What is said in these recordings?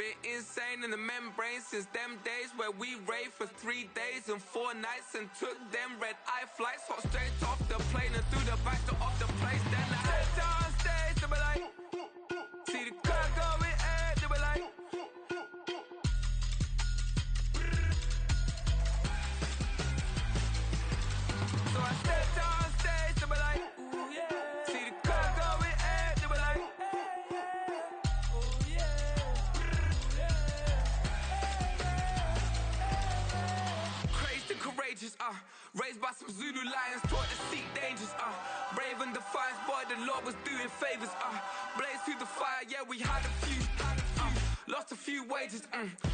Been insane in the membrane since them days where we raved for 3 days and 4 nights and took them red-eye flights. Hot straight off the plane and through the back door of the place. Then I head down stage, they were like, see the crowd going ahead, they were like, so I stepped down stage, they were like, ooh yeah. See the crowd going ahead, they were like, oh yeah. Crazed and courageous, raised by some Zulu lions, taught to seek dangers, brave and defiant, boy, the Lord was doing favors, blaze through the fire, yeah, we had a few, lost a few wages,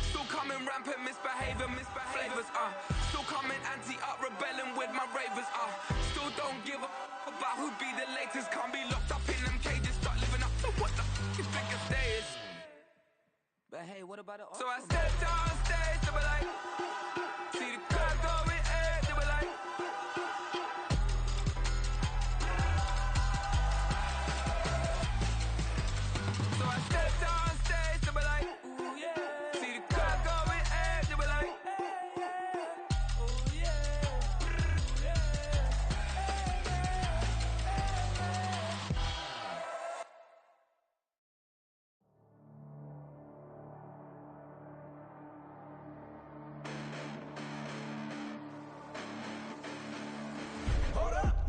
still coming rampant, misbehavior, flavors, still coming anti-up, rebelling with my ravers, still don't give a about who be the latest, can't be locked up in them cages, start living up to what the f*** you think a day is. But hey, what about the So I stepped on stage, they were like, see the crowd going ahead, they were like, so I stepped on stage, they were like, ooh yeah. See the crowd going ahead, they were like, oh yeah.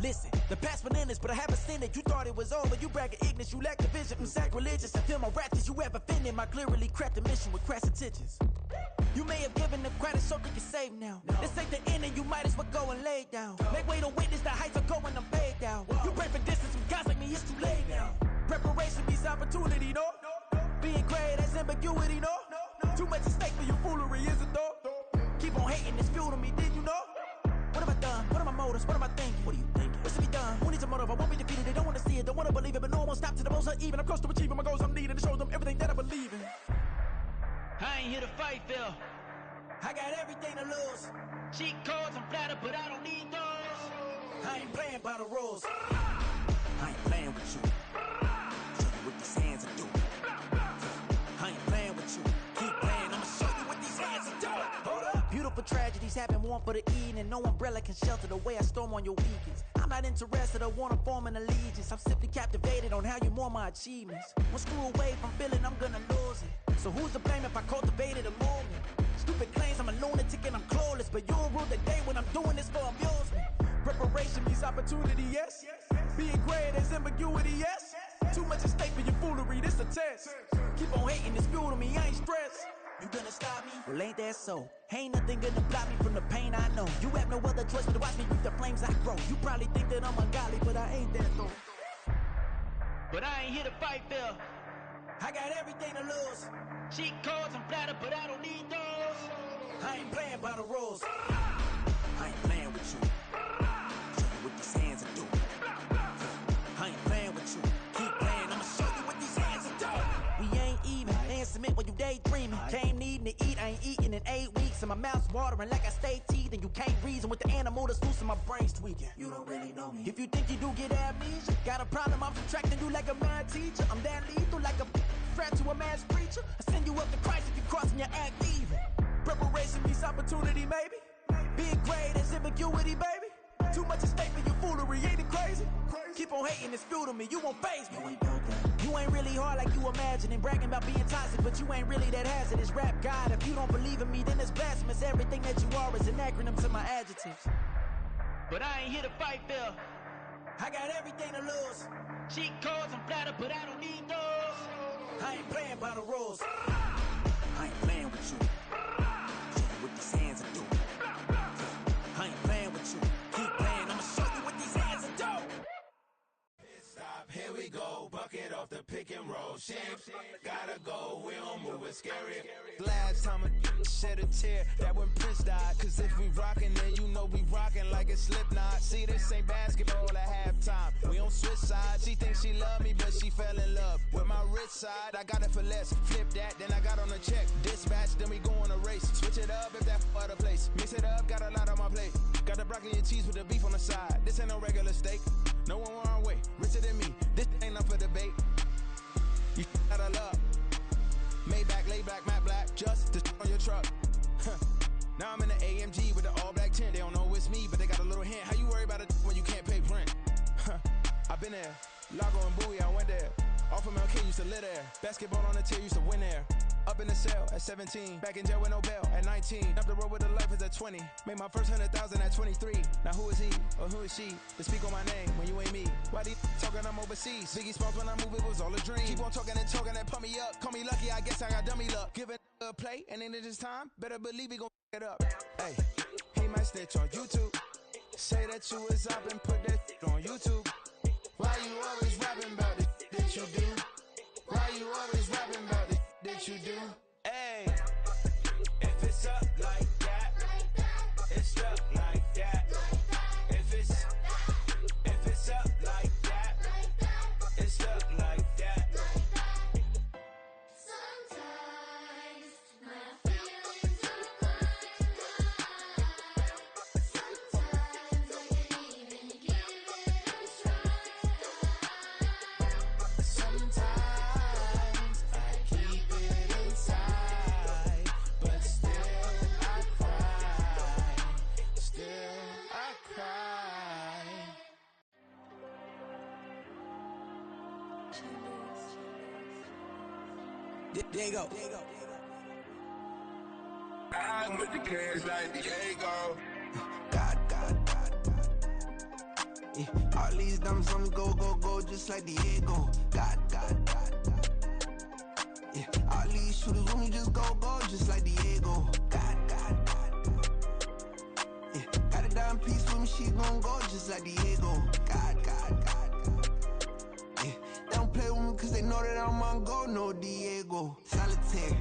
Listen, the past bananas, but I haven't seen it. You thought it was over, you bragging ignorance, you lack the vision from sacrilegious. I feel my raptors, you have offended my clearly crafted mission with crass intentions. You may have given them credit so they can save now. This ain't the end and you might as well go and lay down. Make way to witness the heights are going, I'm paid down. You pray for distance from guys like me, it's too late now. Preparation means opportunity, no? Being great, that's ambiguity, no? Too much at stake for your foolery, is it though? Keep on hating, it's fuel to me, did you know? What have I done? What are my motives? What am I thinking? What are you thinking? What's to be done? Who needs a motive? I won't be defeated. They don't want to see it, don't want to believe it, but no one won't stop to the most uneven. I'm close to achieving my goals. I'm needing to show them everything that I believe in. I ain't here to fight, Phil. I got everything to lose. Cheat codes, I'm flattered, but I don't need those. I ain't playing by the rules. I ain't playing with you. Show you what these hands are doing. I ain't playing with you. Keep playing, I'ma show you what these hands are doing. Hold up. Beautiful tragedies happen, one for the eating, and no umbrella can shelter the way I storm on your weekends. I'm not interested or wanna form an allegiance. I'm simply captivated on how you more my achievements. One screw away from feeling I'm gonna lose it. So who's to blame if I cultivated a movement? Stupid claims I'm a lunatic and I'm clueless, but you'll rule the day when I'm doing this for amusement. Preparation means opportunity, yes. Being great is ambiguity, yes. Too much at stake for your foolery, this a test. Keep on hating, it's fuel to me, I ain't stressed. You gonna stop me? Well, ain't that so? Ain't nothing gonna block me from the pain I know. You have no other choice but to watch me reap the flames I grow. You probably think that I'm ungodly, but I ain't that though. But I ain't here to fight, Phil. I got everything to lose. Cheat codes, I'm flattered, but I don't need those. I ain't playing by the rules. I ain't playing with you. Show you what these hands are doing. I ain't playing with you. Keep playing, I'ma show you what these hands are doing. We ain't even. Ain't submit when you daydreaming. Came needing to eat, I ain't eating in 8 weeks. And my mouth's watering like I stay teeth. And you can't reason with the animal that's loose and my brain's tweaking. You don't really know me. If you think you do get amnesia, got a problem, I'm subtracting you like a mad teacher. I'm that lethal like a threat to a mass preacher. I send you up to Christ if you crossing your act evil. Preparation means opportunity, maybe. Being great is ambiguity, baby. Too much at stake for your foolery, ain't it crazy? Keep on hating, it's fuel to me, you won't faze me. You ain't really hard like you imagining. Bragging about being toxic, but you ain't really that hazardous. Rap God, if you don't believe in me, then it's blasphemous. Everything that you are is an acronym to my adjectives. But I ain't here to fight, Phil. I got everything to lose. Cheat codes, I'm flattered, but I don't need those. I ain't playing by the rules. I ain't playing with you. Show you what these hands are doing. I ain't playing with you. Keep playing, I'ma show you what these hands are doing. Stop, here we go, bucket off the pick and roll. Shit, gotta go, we don't move, it's scary. Last time a shed a tear, that when Prince died. Cause if we rockin', then you know we rockin' like a Slipknot. See, this ain't basketball at halftime. We on switch sides. She thinks she love me, but she fell in love with my rich side. I got it for less, flip that, then I got on a check. Dispatch, then we go on a race. Switch it up if that other place. Mix it up, got a lot on my plate. Got the broccoli and cheese with the beef on the side. This ain't no regular steak. No one wrong way, richer than me. This ain't up for debate. You gotta love. Maybach, lay back, map been there. Lago and Bowie, I went there. Off of MLK, used to live there. Basketball on the tier, used to win there. Up in the cell at 17. Back in jail with no bail at 19. Up the road with the life is at 20. Made my first 100,000 at 23. Now who is he or who is she to speak on my name when you ain't me? Why these talking I'm overseas? Biggie Smalls when I move it was all a dream. Keep on talking and pump me up. Call me lucky, I guess I got dummy luck. Give it a play and then it's time. Better believe he gon' it up. Hey, he might snitch on YouTube. Say that you was up and put that on YouTube. Why you always rapping about it that you do? Why you always rapping about it that you do? Hey, If it's up like that, it's stuck like that. If it's up like that, it's stuck like that. Sometimes my feelings are flying high. Sometimes I can't even give it a try. Sometimes I keep it inside, but still I cry. Still I cry. Diego. I'm with the cash like Diego. God. Yeah, all these diamonds on me go, just like Diego. God. Yeah, all these shooters on me just go, just like Diego. God. Yeah, got a dime piece with me, she gon' go just like Diego. God. Yeah, they don't play with me cause they know that I'm on go, no Diego. Solitaire.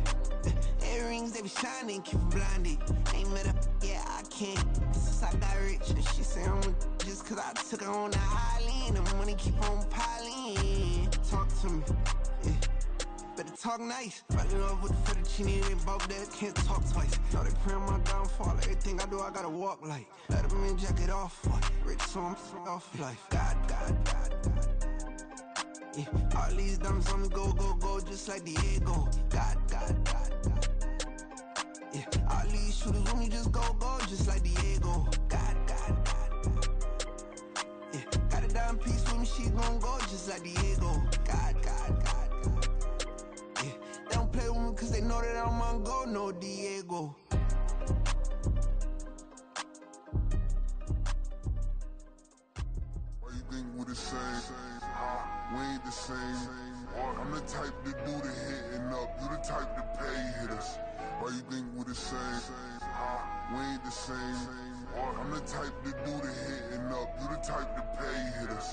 Earrings, they be shining, keep them blinded. Ain't met up, yeah, I can't. Since I got rich, and she say I'm just cause I took her on the island. The money keep on piling. Talk to me, yeah. Better talk nice. Fall in love with the fettuccine, they both dead, can't talk twice. Know they praying my downfall, everything I do, I gotta walk like. Let them in, jacket off, rich, so I'm off life. God. Yeah, all these diamonds on me go, just like Diego. God. Yeah, all these shooters on me just go, just like Diego. God. Yeah, got a dime piece with me, she gon' go just like Diego. God. Yeah, they don't play with me cause they know that I'm on go, no Diego. Why you think we the same? We ain't the same. I'm the type to do the hitting up, you the type to pay hitters. Why you think we the same? We ain't the same. I'm the type to do the hitting up, you the type to pay hitters.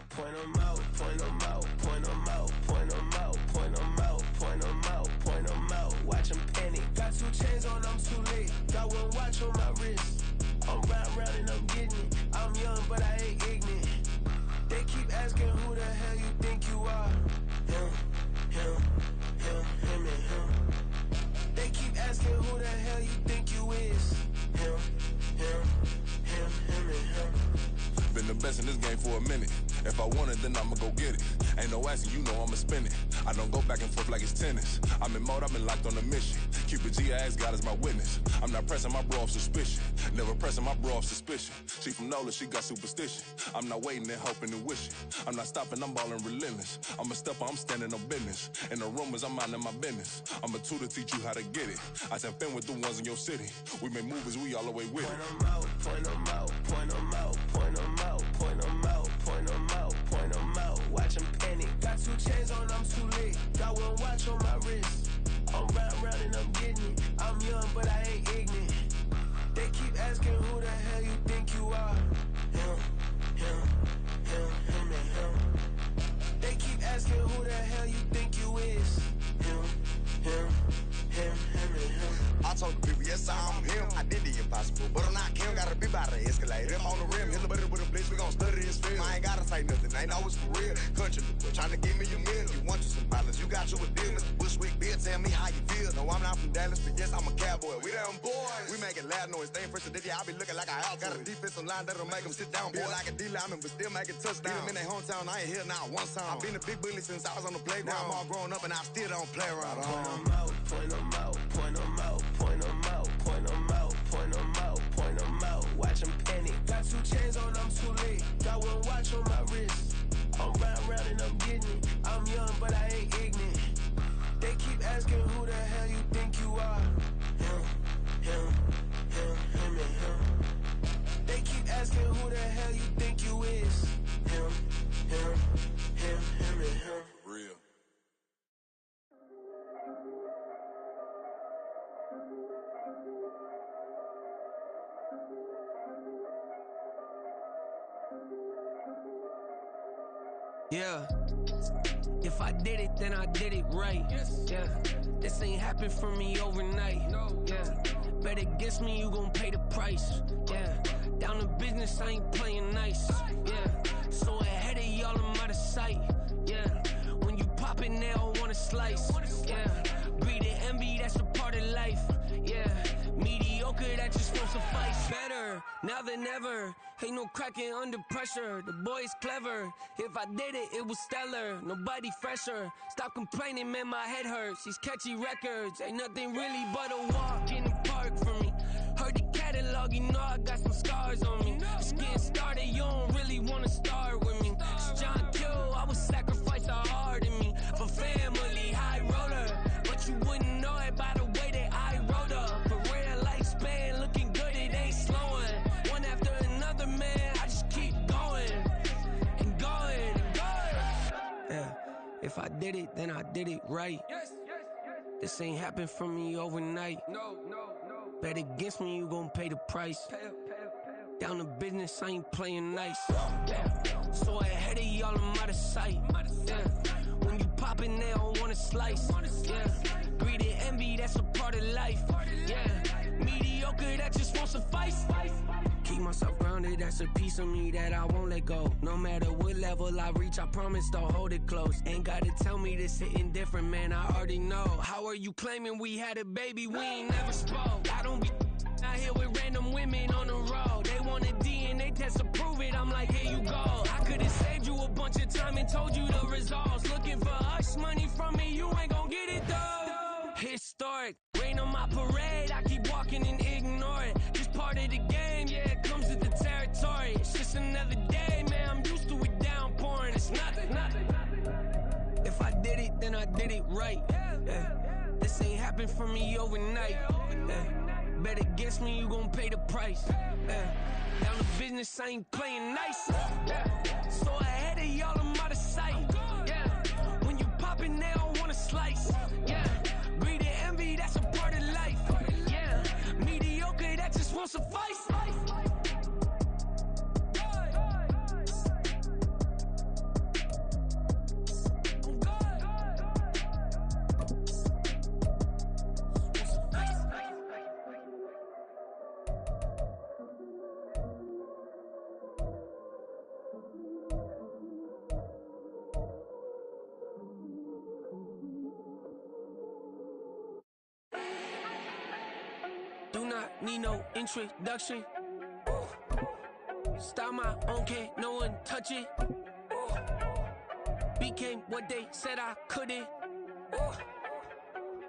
Point 'em out, point 'em out, point 'em out, point 'em out, point 'em out, point 'em out, point 'em out. Watch 'em panic. Got 2 chains on, I'm too late. Got 1 watch on my wrist. I'm round and I'm getting it. I'm young, but I ain't ignorant. They keep asking who the hell you think you are. Him and him. They keep asking who the hell you think you is. Him and him. Been the best in this game for a minute. If I want it, then I'ma go get it. Ain't no asking, you know I'ma spin it. I don't go back and forth like it's tennis. I'm in mode, I've been locked on a mission. Cupid G, I ask God as my witness. I'm not pressing my bro off suspicion. Never pressing my bro off suspicion. She from Nola, she got superstition. I'm not waiting and hoping and wishing. I'm not stopping, I'm ballin' relentless. I'm a stepper, I'm standing on business. In the rumors, I'm minding my business. I'm a tutor, teach you how to get it. I said, fin with the ones in your city. We make movies, we all the way with it. Point 'em out, point 'em out, point 'em out, point 'em out, point 'em out, point 'em out, point 'em out. Watch 'em panic. Got 2 chains on, I'm too late. Got 1 watch on my wrist. I'm round and I'm getting it. I'm young, but I ain't ignorant. They keep asking who the hell you think you are. Him and him. They keep asking who the hell you think you is. Him and him. I told the people, yes, I'm him. I did the impossible, but I'm not Kim. Gotta be by the escalator. I'm on the rim, hit the better with a blitz. We gon' study this film. I ain't gotta say nothing, ain't always for real. Country, trying to give me a meal. You want you some violence, you got you a deal. Mr. Bushwick, Bill, tell me how you feel. No, I'm not from Dallas, but yes, I'm a cowboy. We them boys. We make make it loud noise. Staying fresh to this, yeah, I be looking like a house. Got a defensive line that'll make them sit down. Feel like a D lineman, but still make it touchdown. Beat them in their hometown, I ain't here now one time. I've been a big bully since I was on the playground. Now I'm all grown up and I still don't play around. Point them out, point them out, point them out, point them out, point them out, point them out, point them out. Watch them panic. Got 2 chains on, I'm too late. Got 1 watch on my wrist. I'm round and I'm getting it. I'm young, but I ain't ignorant. They keep asking who the hell you think you are. Him, and him. They keep asking who the hell you think you is. Him, and him. Real. Yeah. If I did it, then I did it right. Yeah. This ain't happened for me overnight. Yeah. Bet against me, you gon' pay the price. Yeah. Down to business, I ain't playing nice. Yeah. So ahead of y'all, I'm out of sight. Yeah. When you pop it, they don't wanna slice. Yeah. Greed and envy, that's a part of life. Yeah. Mediocre, that just won't suffice. Better now than ever. Ain't no cracking under pressure. The boy's clever. If I did it, it was stellar. Nobody fresher. Stop complaining, man, my head hurts. These catchy records ain't nothing really but a walk in the park for me. Heard the catalog, you know I got some scars on me. It's getting started, you don't really wanna start with me. It's John Q, I would sacrifice a heart in me for family, high roller. But you wouldn't know it by the way that I wrote up. For real lifespan, looking good, it ain't slowing. One after another, man, I just keep going and going and going. Yeah, if I did it, then I did it right. This ain't happened for me overnight. No. Bet against me, you gon' pay the price. Down to business, I ain't playing nice. Yeah. So ahead of y'all, I'm out of sight. Yeah. When you poppin', they don't wanna slice. Yeah. Greed and envy, that's a part of life. Yeah. Mediocre, that just won't suffice. Keep myself grounded, that's a piece of me that I won't let go. No matter what level I reach, I promise to hold it close. Ain't gotta tell me this hitting different, man, I already know. How are you claiming we had a baby, we ain't never spoke? I don't be out here with random women on the road. They want a DNA test to prove it, I'm like, here you go. I could've saved you a bunch of time and told you the results. Looking for hush money from me, you ain't gon' get it though. Historic, rain on my parade, I keep walking and ignore it. Just part of the game, yeah, it comes with the territory. It's just another day, man, I'm used to it downpouring. It's nothing. If I did it, then I did it right. Yeah. This ain't happened for me overnight. Yeah. Bet against me, you gon' pay the price. Yeah. Down to business, I ain't playing nice. Yeah. So ahead of y'all, I'm out of sight. Yeah. When you poppin', they don't wanna slice. Yeah. Greed and envy, that's a part of life. Yeah. Mediocre, that just won't suffice. Do not need no introduction. Style my own, can't no one touch it. Became what they said I couldn't.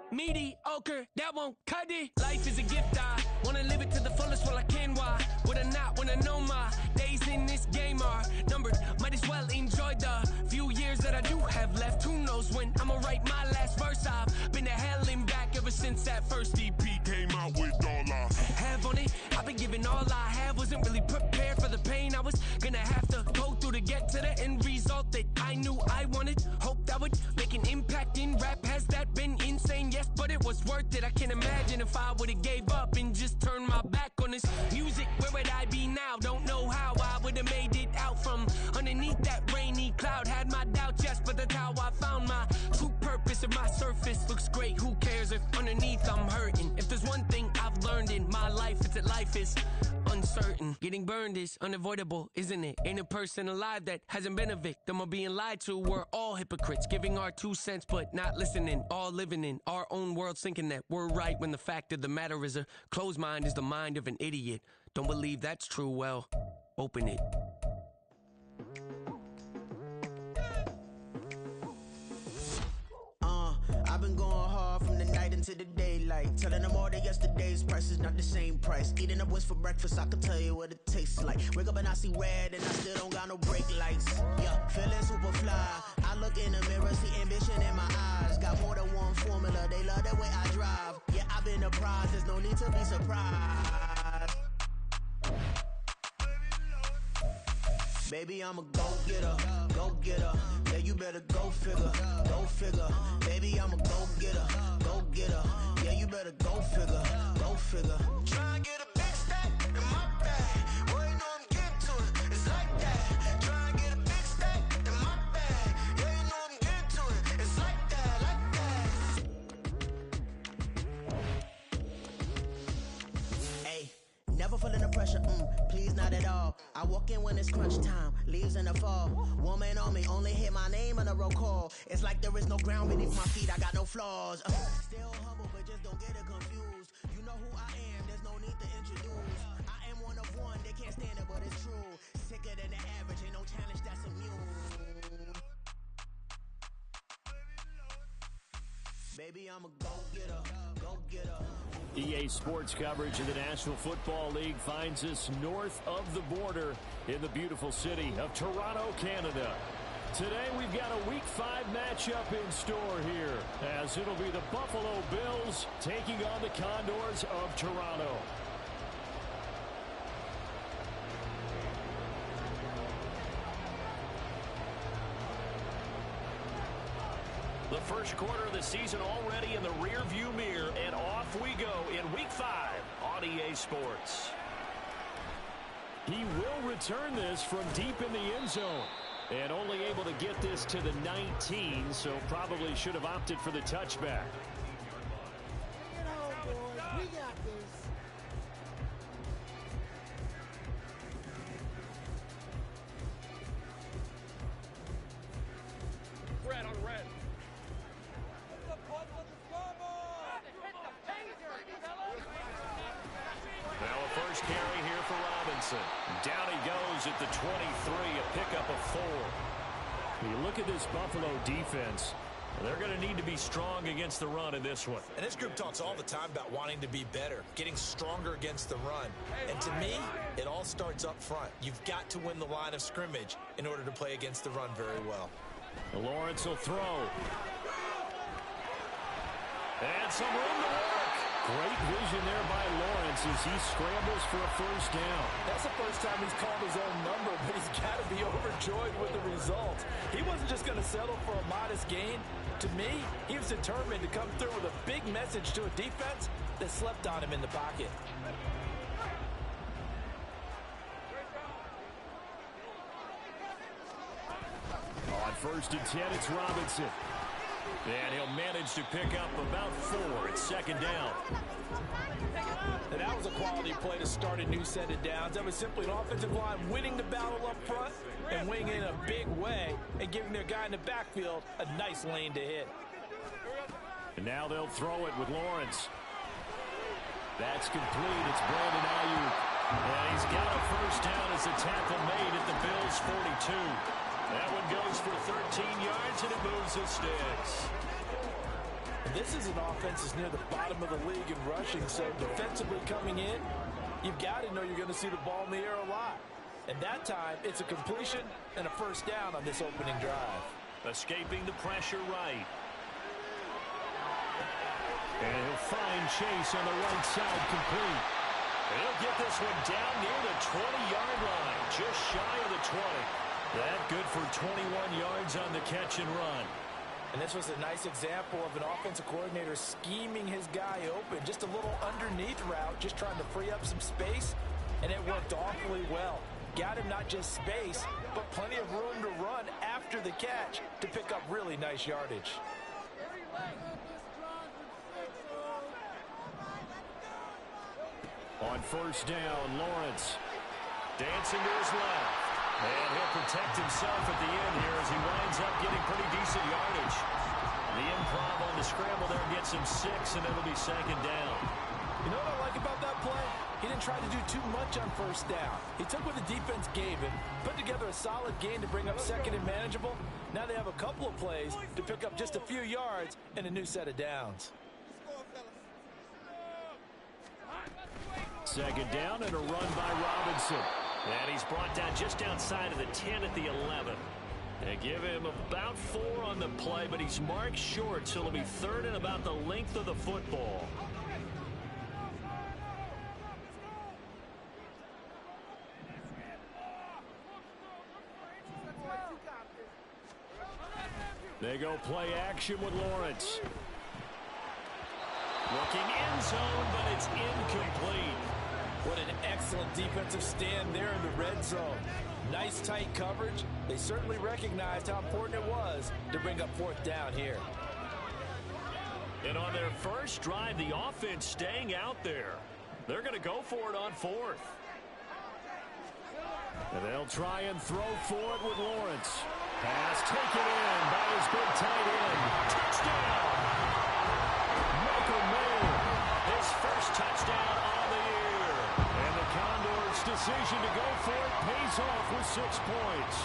Mediocre, that won't cut it. Life is a gift, I wanna live it to the fullest while I can. Why would I not when I know my days in this game are numbered? Might as well enjoy the few years that I do have left. Who knows when I'ma write my last verse? I've been to hell and back ever since that first EP came out with all I have on it. I've been giving all I have, wasn't really prepared for the pain I was gonna have to go through to get to the end result that I knew I wanted. Hoped I would make an impact in rap. Has that been insane? Yes, but it was worth it. I can't imagine if I would've gave up and just turned my back on this music. Where would I be now? Don't know how I would've made it out from underneath that rainy cloud. Had my doubts, yes, but that's how I found my true purpose. If my surface looks great, who cares if underneath I'm hurting? If there's one thing I've learned in my life, life, it's that life is uncertain. Getting burned is unavoidable, isn't it? Ain't a person alive that hasn't been a victim of being lied to. We're all hypocrites, giving our 2 cents but not listening. All living in our own world, thinking that we're right when the fact of the matter is a closed mind is the mind of an idiot. Don't believe that's true, well, open it. I've been going hard from the night into the daylight, telling them all that yesterday's price is not the same price. Eating up West for breakfast, I can tell you what it tastes like. Wake up and I see red and I still don't got no brake lights. Yeah, feeling super fly. I look in the mirror, see ambition in my eyes. Got more than one formula, they love the way I drive. Yeah, I've been a prize, there's no need to be surprised. Baby, I'm a go-getter, go-getter. Yeah, you better go figure, go figure. Baby, I'm a go-getter, go-getter. Yeah, you better go figure, go figure. Try and get a big stack in my bag. Boy, you know I'm getting to it, it's like that. Try and get a big stack in my bag. Yeah, you know I'm getting to it, it's like that, like that. Hey, never feeling the pressure, please not at all. I walk in when it's crunch time, leaves in the fall. Woman on me, only hit my name on a roll call. It's like there is no ground beneath my feet, I got no flaws. Still humble, but just don't get it confused. You know who I am, there's no need to introduce. I am one of one, they can't stand it, but it's true. Sicker than the average, ain't no challenge that's immune. Baby, I'm a go-getter, go-getter. EA Sports coverage of the National Football League finds us north of the border in the beautiful city of Toronto, Canada. Today we've got a Week 5 matchup in store here, as it'll be the Buffalo Bills taking on the Condors of Toronto. The first quarter of the season already in the rear-view mirror, and off we go in Week 5 on EA Sports. He will return this from deep in the end zone, and only able to get this to the 19, so probably should have opted for the touchback. Get on, boys. We got this. Red on red. Now a first carry here for Robinson. Down he goes at the 23, a pickup of 4. When you look at this Buffalo defense, they're going to need to be strong against the run in this one. And this group talks all the time about wanting to be better, getting stronger against the run. And to me, it all starts up front. You've got to win the line of scrimmage in order to play against the run very well. Lawrence will throw. And some room to work. Great vision there by Lawrence as he scrambles for a first down. That's the first time he's called his own number, but he's got to be overjoyed with the result. He wasn't just going to settle for a modest gain. To me, he was determined to come through with a big message to a defense that slept on him in the pocket. On 1st and 10, it's Robinson. And he'll manage to pick up about 4 at second down. And that was a quality play to start a new set of downs. That was simply an offensive line winning the battle up front and winning in a big way and giving their guy in the backfield a nice lane to hit. And now they'll throw it with Lawrence. That's complete. It's Brandon Ayuk. And he's got a first down as the tackle made at the Bills' 42. That one goes for 13 yards, and it moves the sticks. And this is an offense that's near the bottom of the league in rushing, so defensively coming in, you've got to know you're going to see the ball in the air a lot. And that time, it's a completion and a first down on this opening drive. Escaping the pressure right. And he'll find Chase on the right side complete. And he'll get this one down near the 20-yard line, just shy of the 20. That good for 21 yards on the catch and run. And this was a nice example of an offensive coordinator scheming his guy open. Just a little underneath route, just trying to free up some space, and it worked awfully well. Got him not just space, but plenty of room to run after the catch to pick up really nice yardage. On first down, Lawrence dancing to his left. And he'll protect himself at the end here as he winds up getting pretty decent yardage. The improv on the scramble there gets him 6, and it'll be second down. You know what I like about that play? He didn't try to do too much on first down. He took what the defense gave him, put together a solid gain to bring up second and manageable. Now they have a couple of plays to pick up just a few yards and a new set of downs. Second down and a run by Robinson. And he's brought down just outside of the 10 at the 11. They give him about 4 on the play, but he's marked short, so it'll be third and about the length of the football. They go play action with Lawrence. Looking end zone, but it's incomplete. What an excellent defensive stand there in the red zone. Nice tight coverage. They certainly recognized how important it was to bring up fourth down here. And on their first drive, the offense staying out there. They're going to go for it on fourth. And they'll try and throw for it with Lawrence. Pass taken in by his big tight end. Touchdown! Michael Mayer, his first touchdown on the year. And the Condors' decision to go for it pays off with 6 points.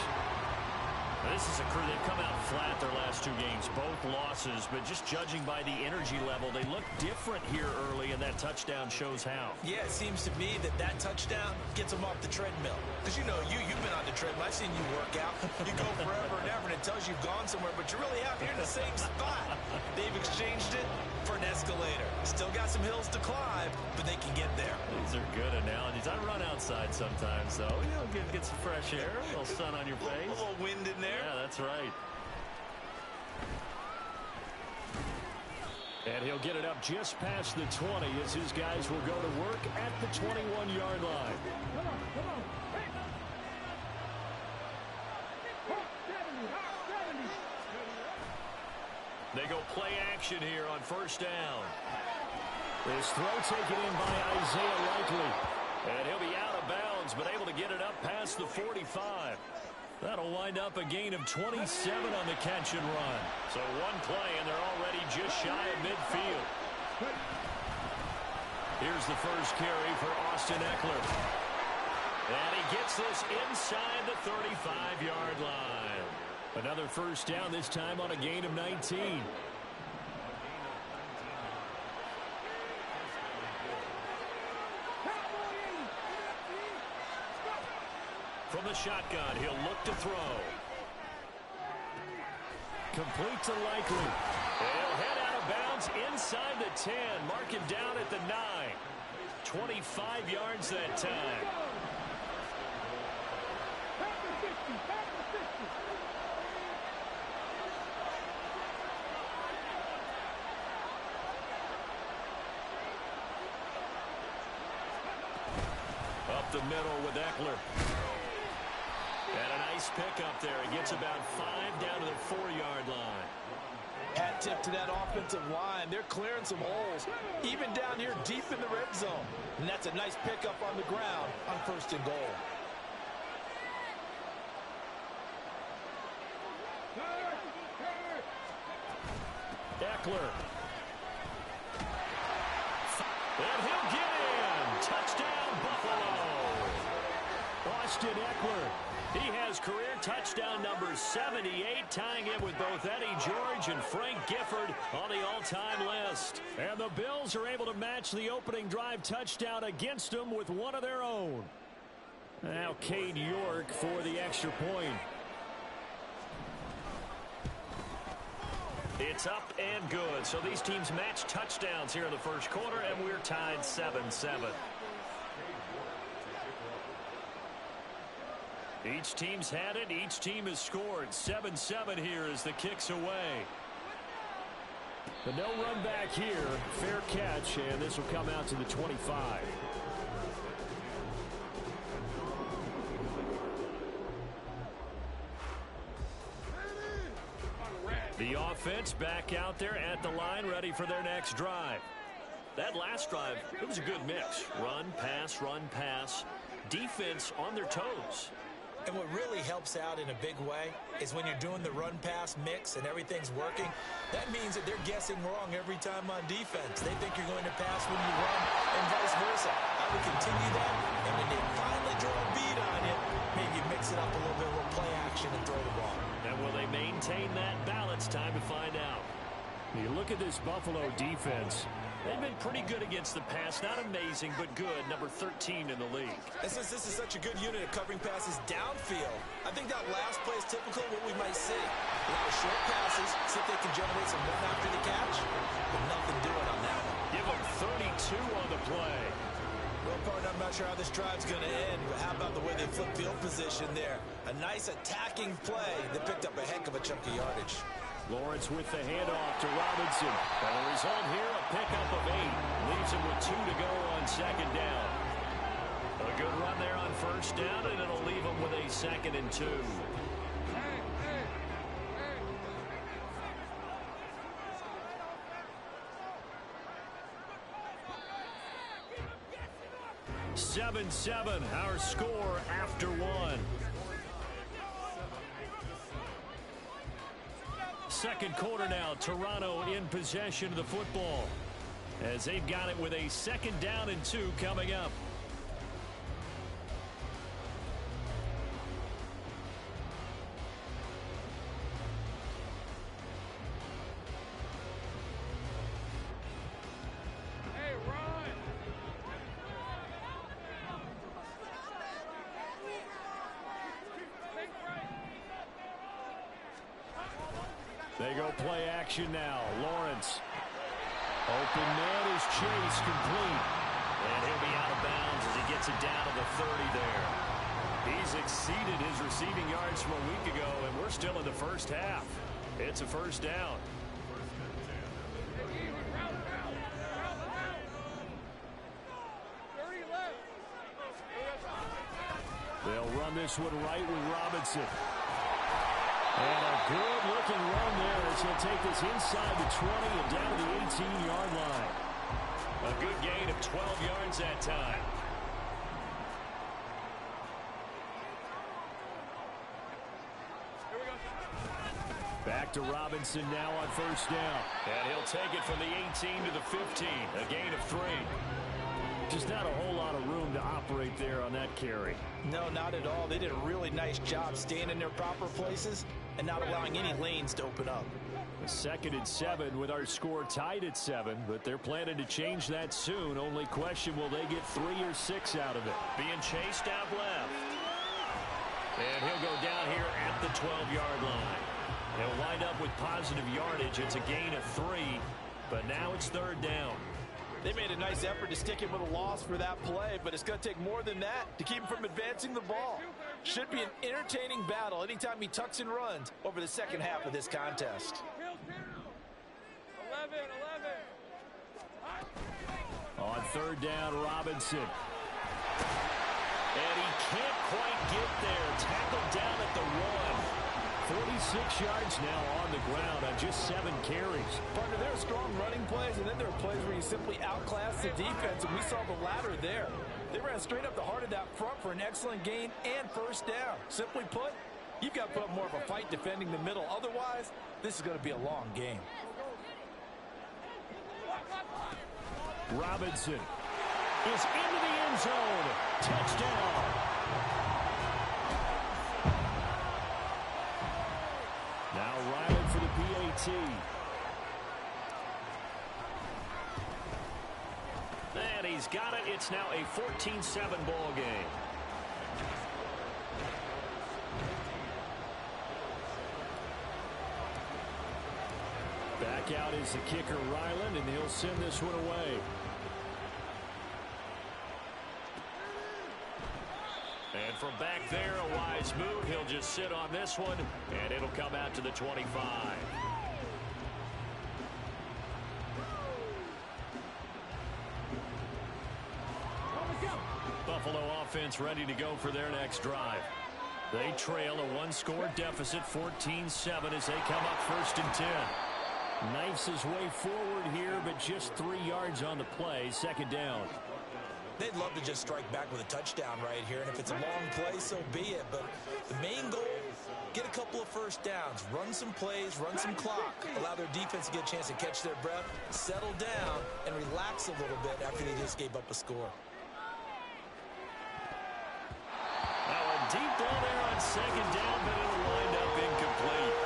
This is a crew that come out flat their last 2 games, both losses, but just judging by the energy level, they look different here early, and that touchdown shows how. Yeah, it seems to me that touchdown gets them off the treadmill. Because, you know, you've been on the treadmill. I've seen you work out. You go forever and ever, and it tells you you've gone somewhere, but you really have. You're in the same spot. They've exchanged it for an escalator. Still got some hills to climb, but they can get there. These are good analogies. I run outside sometimes, though. You know, get some fresh air, a little sun on your face. A little wind in there. Yeah, that's right. And he'll get it up just past the 20 as his guys will go to work at the 21-yard line. Come on. They go play action here on first down. This throw taken in by Isaiah Likely. And he'll be out of bounds, but able to get it up past the 45. That'll wind up a gain of 27 on the catch and run. So one play, and they're already just shy of midfield. Here's the first carry for Austin Eckler. And he gets this inside the 35-yard line. Another first down, this time on a gain of 19. From the shotgun, he'll look to throw. Complete to Likely. He'll head out of bounds inside the 10. Mark him down at the 9. 25 yards that time. Up the middle with Eckler. And a nice pick up there. He gets about 5 down to the 4-yard line. Hat tip to that offensive line. They're clearing some holes, even down here deep in the red zone. And that's a nice pickup on the ground on first and goal. Eckler. And he'll get in. Touchdown, Buffalo. Austin Eckler. He has career touchdown number 78, tying it with both Eddie George and Frank Gifford on the all-time list. And the Bills are able to match the opening drive touchdown against them with one of their own. Now Cade York for the extra point. It's up and good. So these teams match touchdowns here in the first quarter, and we're tied 7-7. Each team's had it. Each team has scored. 7-7 here as the kick's away. But no run back here. Fair catch, and this will come out to the 25. The offense back out there at the line, ready for their next drive. That last drive, it was a good mix. Run, pass, defense on their toes. And what really helps out in a big way is when you're doing the run-pass mix and everything's working, that means that they're guessing wrong every time on defense. They think you're going to pass when you run and vice versa. I would continue that, and when they finally draw a beat on you, maybe you mix it up a little bit with play action and throw the ball. And will they maintain that balance? Time to find out. You look at this Buffalo defense. They've been pretty good against the pass. Not amazing, but good. Number 13 in the league. And since this is such a good unit of covering passes downfield, I think that last play is typical of what we might see. A lot of short passes, see if they can generate some run after the catch, but nothing doing on that one. Give them 32 on the play. Well, partner, I'm not sure how this drive's going to end, but how about the way they flip field position there? A nice attacking play that picked up a heck of a chunk of yardage. Lawrence with the handoff to Robinson. And the result here, a pickup of 8. Leaves him with 2 to go on second down. A good run there on first down, and it'll leave him with a 2nd and 2. Seven, our score after 1. Second quarter now, Toronto in possession of the football as they've got it with a 2nd down and 2 coming up. They go play action now. Lawrence. Open man is Chase, complete. And he'll be out of bounds as he gets it down to the 30 there. He's exceeded his receiving yards from a week ago, and we're still in the first half. It's a first down. They'll run this one right with Robinson. And a good-looking run there as he'll take this inside the 20 and down to the 18-yard line. A good gain of 12 yards that time. Back to Robinson now on first down. And he'll take it from the 18 to the 15. A gain of 3. Just not a whole lot of room to operate there on that carry. No, not at all. They did a really nice job staying in their proper places and not allowing any lanes to open up. A 2nd and 7 with our score tied at 7, but they're planning to change that soon. Only question, will they get 3 or 6 out of it? Being chased out left. And he'll go down here at the 12-yard line. He'll wind up with positive yardage. It's a gain of 3, but now it's 3rd down. They made a nice effort to stick him with a loss for that play, but it's going to take more than that to keep him from advancing the ball. Should be an entertaining battle anytime he tucks and runs over the second half of this contest. 11. On 3rd down, Robinson. And he can't quite get there. Tackled down at the 1. 46 yards now on the ground on just 7 carries. Partner, there are strong running plays, and then there are plays where you simply outclass the defense, and we saw the latter there. They ran straight up the heart of that front for an excellent gain and first down. Simply put, you've got to put up more of a fight defending the middle. Otherwise, this is going to be a long game. Robinson is into the end zone. Touchdown. Now Ryland for the PAT. And he's got it. It's now a 14-7 ball game. Back out is the kicker, Ryland, and he'll send this one away. And from back there, a wise move. He'll just sit on this one, and it'll come out to the 25. Buffalo offense ready to go for their next drive. They trail a 1-score deficit, 14-7, as they come up 1st and 10. Knifes his way forward here, but just 3 yards on the play. Second down. They'd love to just strike back with a touchdown right here, and if it's a long play, so be it. But the main goal, get a couple of first downs, run some plays, run some clock, allow their defense to get a chance to catch their breath, settle down, and relax a little bit after they just gave up a score. Now a deep ball there on second down, but it'll wind up incomplete.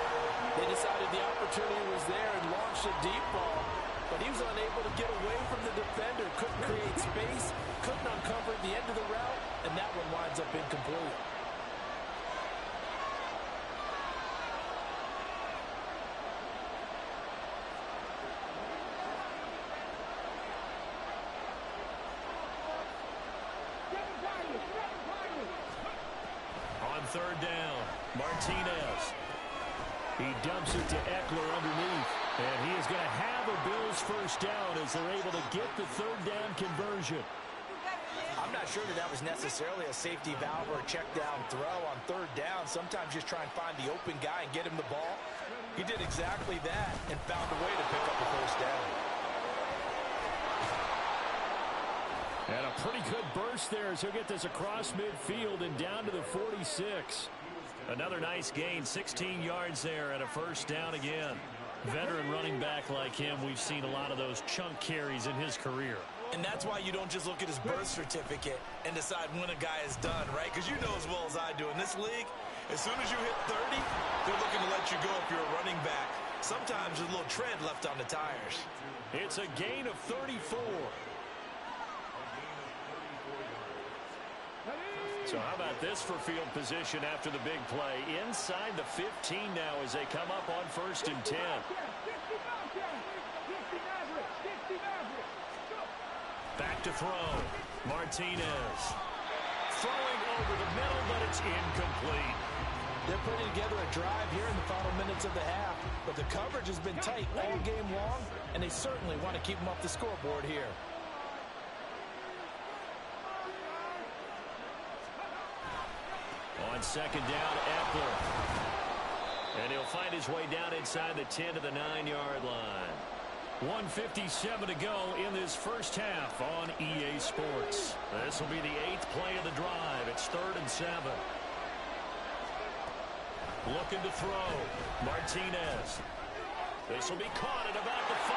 They decided the opportunity was there and launched a deep ball, but he was unable to get away from the defender, couldn't create space, couldn't uncover the end of the route, and that one winds up incomplete. On third down, Martinez. He dumps it to Eckler underneath. And he is going to have a Bills first down as they're able to get the third down conversion. I'm not sure that was necessarily a safety valve or a check down throw on third down. Sometimes just try and find the open guy and get him the ball. He did exactly that and found a way to pick up the first down. And a pretty good burst there as he'll get this across midfield and down to the 46. Another nice gain, 16 yards there and a first down again. Veteran running back like him, we've seen a lot of those chunk carries in his career. And that's why you don't just look at his birth certificate and decide when a guy is done, right? Because you know as well as I do, in this league, as soon as you hit 30, they're looking to let you go if you're a running back. Sometimes there's a little tread left on the tires. It's a gain of 34. So how about this for field position after the big play? Inside the 15 now as they come up on 1st and 10. Back to throw. Martinez. Throwing over the middle, but it's incomplete. They're putting together a drive here in the final minutes of the half, but the coverage has been tight all game long, and they certainly want to keep them off the scoreboard here. On second down, Eckler. And he'll find his way down inside the 10 to the 9-yard line. 1:57 to go in this first half on EA Sports. This will be the 8th play of the drive. It's 3rd and 7. Looking to throw. Martinez. This will be caught at about the 5.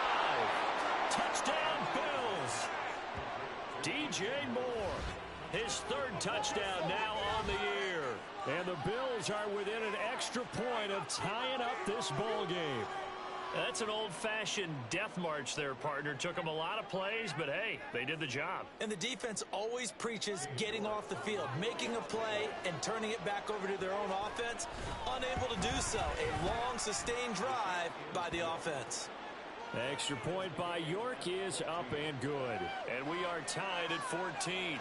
Touchdown, Bills. DJ Moore. His 3rd touchdown now on the year. And the Bills are within an extra point of tying up this ball game. That's an old-fashioned death march there, partner. Took them a lot of plays, but hey, they did the job. And the defense always preaches getting off the field, making a play, and turning it back over to their own offense. Unable to do so. A long, sustained drive by the offense. Extra point by York is up and good. And we are tied at 14.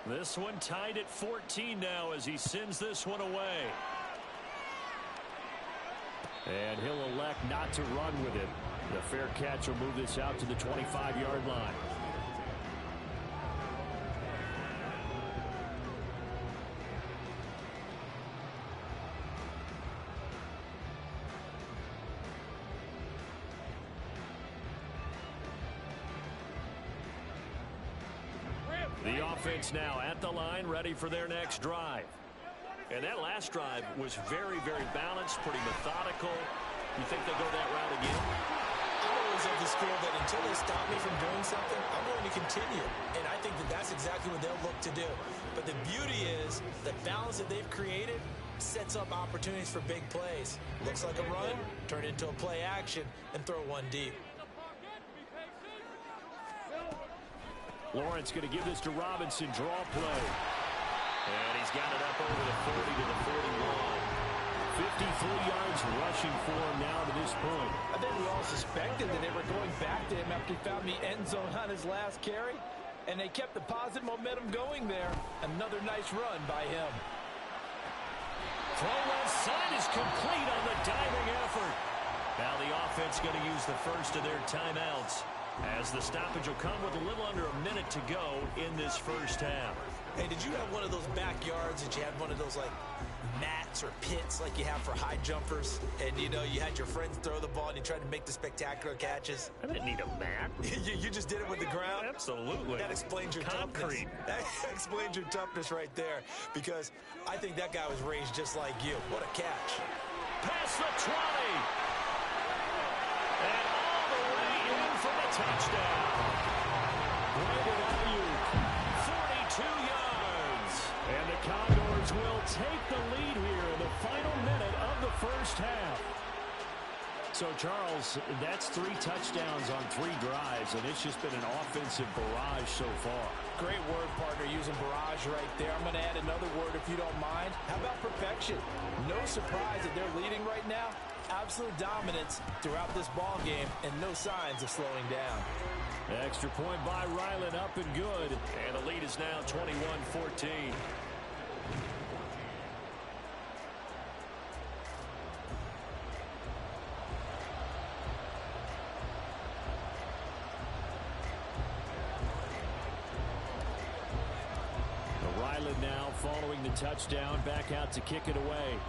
This one tied at 14 now as he sends this one away. And he'll elect not to run with it. The fair catch will move this out to the 25-yard line. The offense now at the line, ready for their next drive. And that last drive was very, very balanced, pretty methodical. You think they'll go that route again? I'm always of the school that until they stop me from doing something, I'm going to continue. And I think that that's exactly what they'll look to do. But the beauty is the balance that they've created sets up opportunities for big plays. Looks like a run, turn it into a play action, and throw one deep. Lawrence going to give this to Robinson, draw play. And he's got it up over the 40 to the 41. 53 yards rushing for him now to this point. I think we all suspected that they were going back to him after he found the end zone on his last carry, and they kept the positive momentum going there. Another nice run by him. throw left side is complete on the diving effort. Now the offense going to use the first of their timeouts, as the stoppage will come with a little under a minute to go in this first half. Hey, did you have one of those backyards that you had one of those, like, mats or pits like you have for high jumpers? And, you know, you had your friends throw the ball and you tried to make the spectacular catches? I didn't need a mat. you just did it with the ground? Absolutely. That explains your toughness. That explains your toughness right there, because I think that guy was raised just like you. What a catch. Past the 20. And all the way in for the touchdown. Brandon Ayuk, 42 yards. And the Condors will take the lead here in the final minute of the first half. So, Charles, that's 3 touchdowns on 3 drives, and it's just been an offensive barrage so far. Great word, partner, using barrage right there. I'm going to add another word if you don't mind. How about perfection? No surprise that they're leading right now. Absolute dominance throughout this ball game and no signs of slowing down. Extra point by Ryland, up and good. And the lead is now 21-14. Ryland now following the touchdown, back out to kick it away.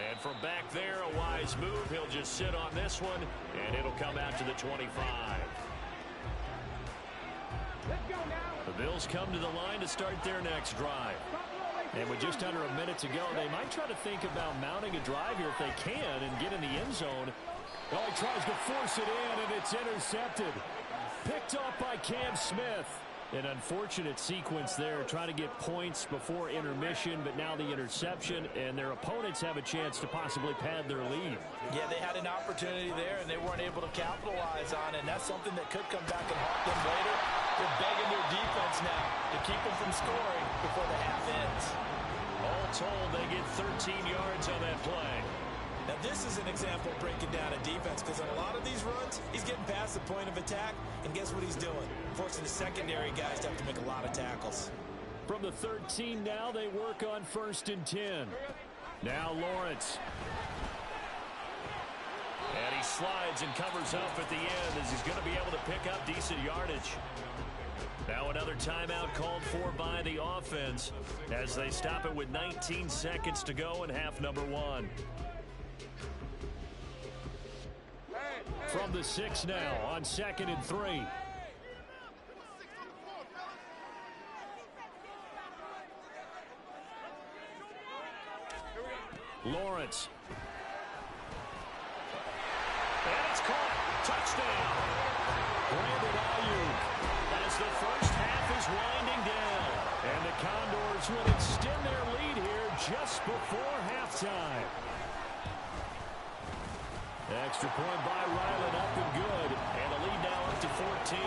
And from back there, a wise move. He'll just sit on this one, and it'll come out to the 25. The Bills come to the line to start their next drive. And with just under a minute to go, they might try to think about mounting a drive here if they can and get in the end zone. Oh, he tries to force it in, and it's intercepted. Picked off by Cam Smith. An unfortunate sequence there, trying to get points before intermission, but now the interception, and their opponents have a chance to possibly pad their lead. Yeah, they had an opportunity there, and they weren't able to capitalize on it, and that's something that could come back and haunt them later. They're begging their defense now to keep them from scoring before the half ends. All told, they get 13 yards on that play. Now, this is an example of breaking down a defense, because on a lot of these runs, he's getting past the point of attack, and guess what he's doing? Forcing the secondary guys to have to make a lot of tackles. From the 13 now, they work on 1st and 10. Now Lawrence. And he slides and covers up at the end as he's going to be able to pick up decent yardage. Now another timeout called for by the offense as they stop it with 19 seconds to go in half number 1. From the 6 now on 2nd and 3. Lawrence. And it's caught. Touchdown. Brandon Ayuk as the first half is winding down. And the Condors will extend their lead here just before halftime. Extra point by Ryland, up and good. And the lead now up to 14.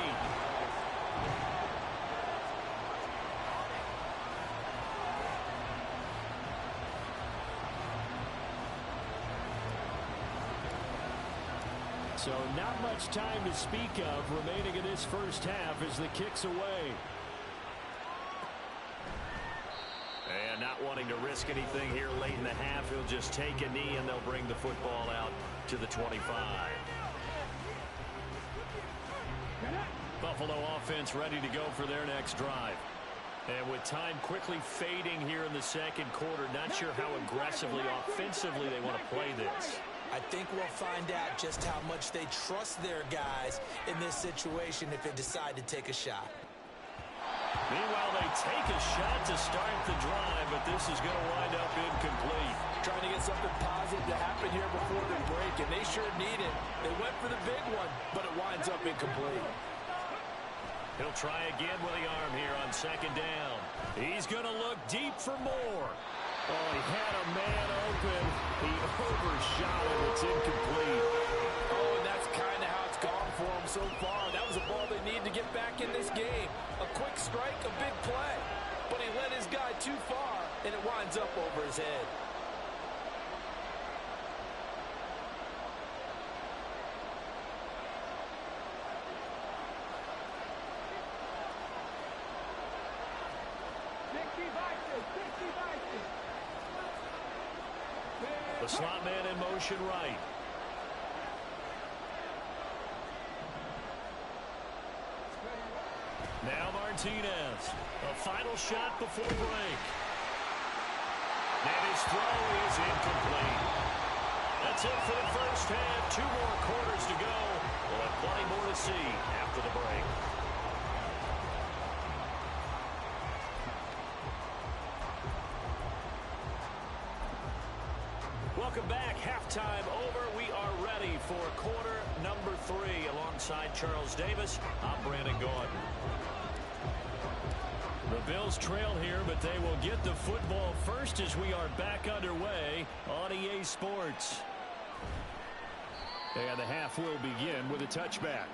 So not much time to speak of remaining in this first half as the kick's away. And not wanting to risk anything here late in the half, he'll just take a knee and they'll bring the football out to the 25. Buffalo offense ready to go for their next drive. And with time quickly fading here in the second quarter, not sure how aggressively, offensively they want to play this. I think we'll find out just how much they trust their guys in this situation if they decide to take a shot. Meanwhile, they take a shot to start the drive, but this is going to wind up incomplete. Trying to get something positive to happen here before the break, and they sure need it. They went for the big one, but it winds up incomplete. He'll try again with the arm here on 2nd down. He's going to look deep for more. Oh, he had a man open. He overshot it. It's incomplete. Oh, and that's kind of how it's gone for him so far. That was a ball they need to get back in this game. A quick strike, a big play. But he led his guy too far, and it winds up over his head. The slot man in motion right. Now Martinez. A final shot before break. And his throw is incomplete. That's it for the first half. 2 more quarters to go. We'll have plenty more to see after the break. Welcome back. Halftime over. We are ready for quarter number 3. Alongside Charles Davis, I'm Brandon Gaudin. The Bills trail here, but they will get the football first as we are back underway on EA Sports. And the half will begin with a touchback.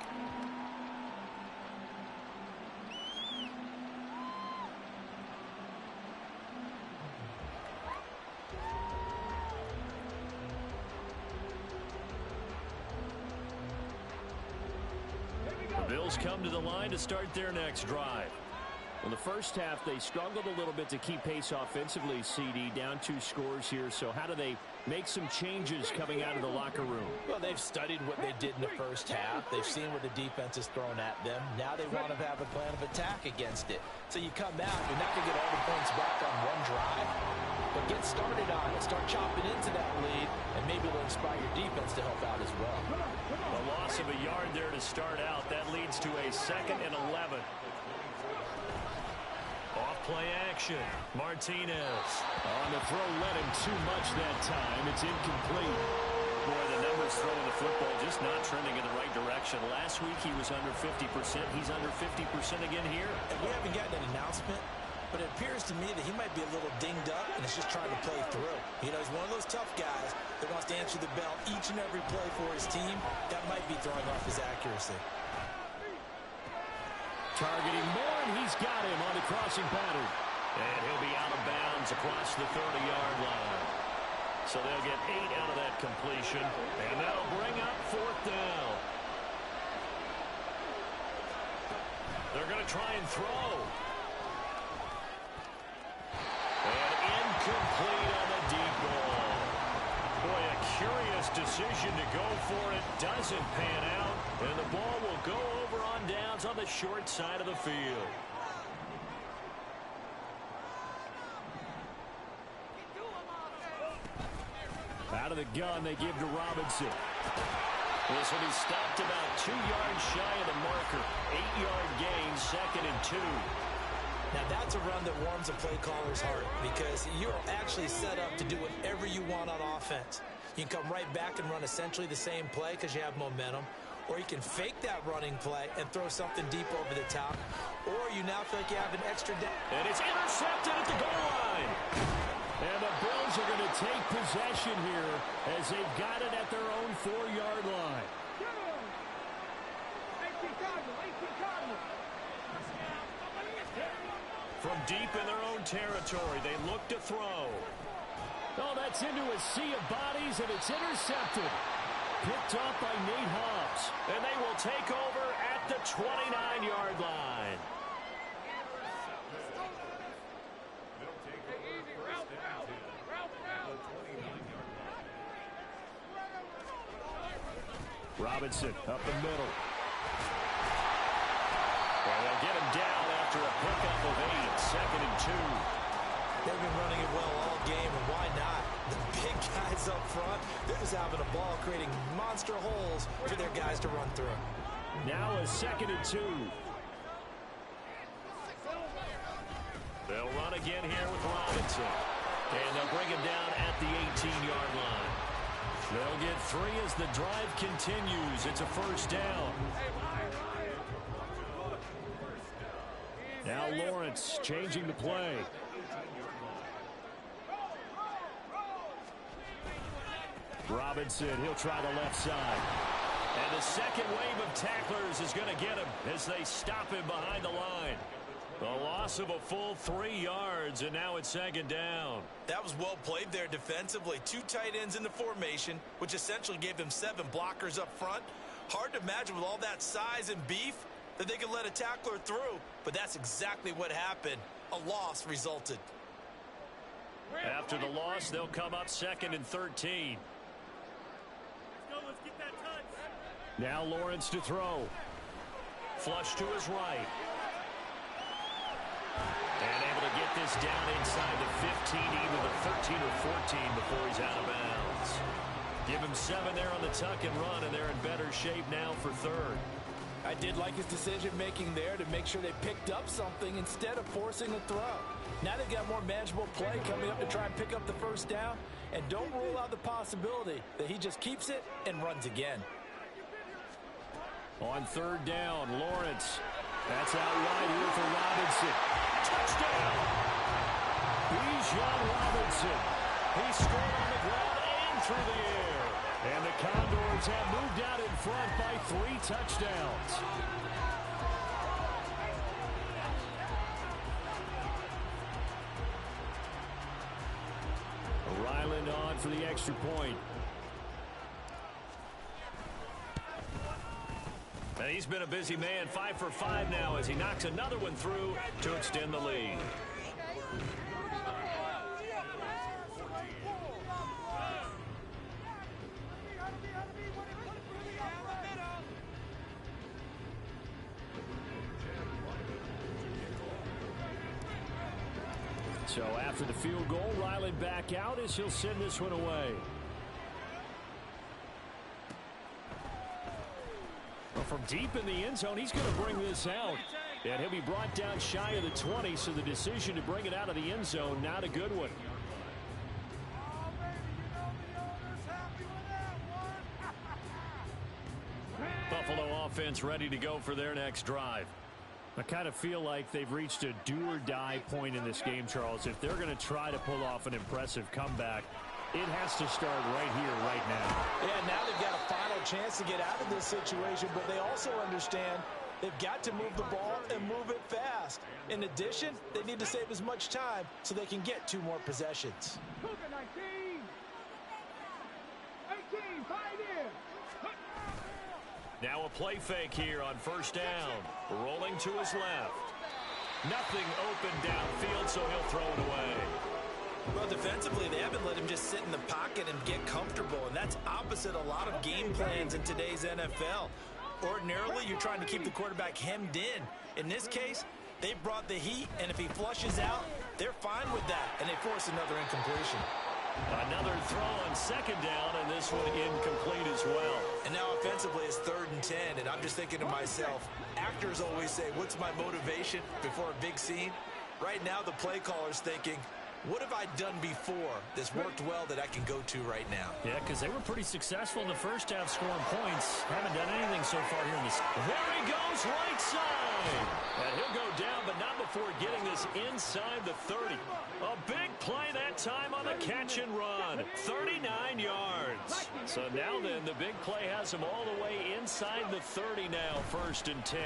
The Bills come to the line to start their next drive. In the first half, they struggled a little bit to keep pace offensively, CD, down 2 scores here. So how do they make some changes coming out of the locker room? Well, they've studied what they did in the first half. They've seen what the defense is thrown at them. Now they want to have a plan of attack against it. So you come out, you're not going to get all the points back on one drive, but get started on it. Start chopping into that lead, and maybe it'll inspire your defense to help out as well. A loss of a yard there to start out. That leads to a 2nd and 11. Off-play action. Martinez. On the throw, led him too much that time. It's incomplete. Boy, the numbers throwing the football just not trending in the right direction. Last week he was under 50%. He's under 50% again here. And we haven't gotten an announcement, but it appears to me that he might be a little dinged up and is just trying to play through. You know, he's one of those tough guys that wants to answer the bell each and every play for his team. That might be throwing off his accuracy. Targeting Moore, and he's got him on the crossing pattern. And he'll be out of bounds across the 30-yard line. So they'll get 8 out of that completion, and that'll bring up 4th down. They're going to try and throw. And incomplete on the deep ball. Boy, a curious decision to go for it. Doesn't pan out, and the ball will go over on downs on the short side of the field. Out of the gun, they give to Robinson. This will be stopped about 2 yards shy of the marker. 8-yard gain, 2nd and 2. Now, that's a run that warms a play caller's heart because you're actually set up to do whatever you want on offense. You can come right back and run essentially the same play because you have momentum, or you can fake that running play and throw something deep over the top, or you now feel like you have an extra down. And it's intercepted at the goal line. And the Bills are going to take possession here as they've got it at their own 4-yard line. From deep in their own territory, they look to throw. Oh, that's into a sea of bodies, and it's intercepted. Picked up by Nate Hobbs. And they will take over at the 29-yard line. Robinson up the middle. Well, they'll get him down after a pickup of 8, 2nd and 2. They've been running it well all game, and why not? The big guys up front, they're just having a ball, creating monster holes for their guys to run through. Now a 2nd and 2. They'll run again here with Robinson. And they'll bring him down at the 18-yard line. They'll get 3 as the drive continues. It's a 1st down. Now Lawrence changing the play. Robinson, he'll try the left side. And the second wave of tacklers is going to get him as they stop him behind the line. A loss of a full 3 yards, and now it's 2nd down. That was well played there defensively. 2 tight ends in the formation, which essentially gave them 7 blockers up front. Hard to imagine with all that size and beef that they could let a tackler through, but that's exactly what happened. A loss resulted. After the loss, they'll come up 2nd and 13. Let's get that touch. Now Lawrence to throw. Flush to his right. And able to get this down inside the 15, either the 13 or 14 before he's out of bounds. Give him 7 there on the tuck and run, and they're in better shape now for 3rd. I did like his decision-making there to make sure they picked up something instead of forcing a throw. Now they've got more manageable play coming up to try and pick up the first down, and don't rule out the possibility that he just keeps it and runs again. On 3rd down, Lawrence. That's out wide here for Robinson. Touchdown! Bijan Robinson. He scored on the ground and through the air. And the Condors have moved out in front by 3 touchdowns. Ryland on for the extra point. And he's been a busy man, 5 for 5 now as he knocks another one through to extend the lead. So after the field goal, Ryland back out as he'll send this one away. Well, from deep in the end zone, he's going to bring this out. And he'll be brought down shy of the 20, so the decision to bring it out of the end zone, not a good one. Buffalo offense ready to go for their next drive. I kind of feel like they've reached a do-or-die point in this game, Charles. If they're going to try to pull off an impressive comeback, it has to start right here, right now. Yeah, now they've got a final chance to get out of this situation, but they also understand they've got to move the ball and move it fast. In addition, they need to save as much time so they can get 2 more possessions. 19. 18, fight in. Now a play fake here on 1st down. Rolling to his left. Nothing open downfield, so he'll throw it away. Well, defensively, they haven't let him just sit in the pocket and get comfortable, and that's opposite a lot of game plans in today's NFL. Ordinarily, you're trying to keep the quarterback hemmed in. In this case, they brought the heat, and if he flushes out, they're fine with that, and they force another incompletion. Another throw on 2nd down, and this one incomplete as well. And now offensively it's 3rd and 10, and I'm just thinking to myself, actors always say, what's my motivation before a big scene? Right now the play caller's thinking, what have I done before that's worked well that I can go to right now? Yeah, because they were pretty successful in the first half scoring points. Haven't done anything so far here in this. There he goes, right side. And he'll go down, but not before getting this inside the 30. A big play that time on the catch and run. 39 yards. So now then, the big play has him all the way inside the 30 now, 1st and 10.